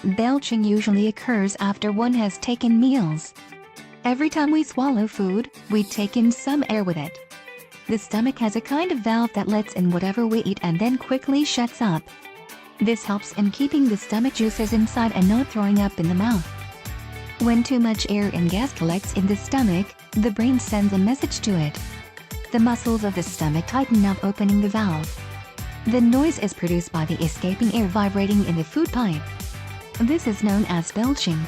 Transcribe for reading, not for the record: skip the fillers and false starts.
Belching usually occurs after one has taken meals. Every time we swallow food, we take in some air with it. The stomach has a kind of valve that lets in whatever we eat and then quickly shuts up. This helps in keeping the stomach juices inside and not throwing up in the mouth. When too much air and gas collects in the stomach, the brain sends a message to it. The muscles of the stomach tighten up, opening the valve. The noise is produced by the escaping air vibrating in the food pipe. This is known as belching.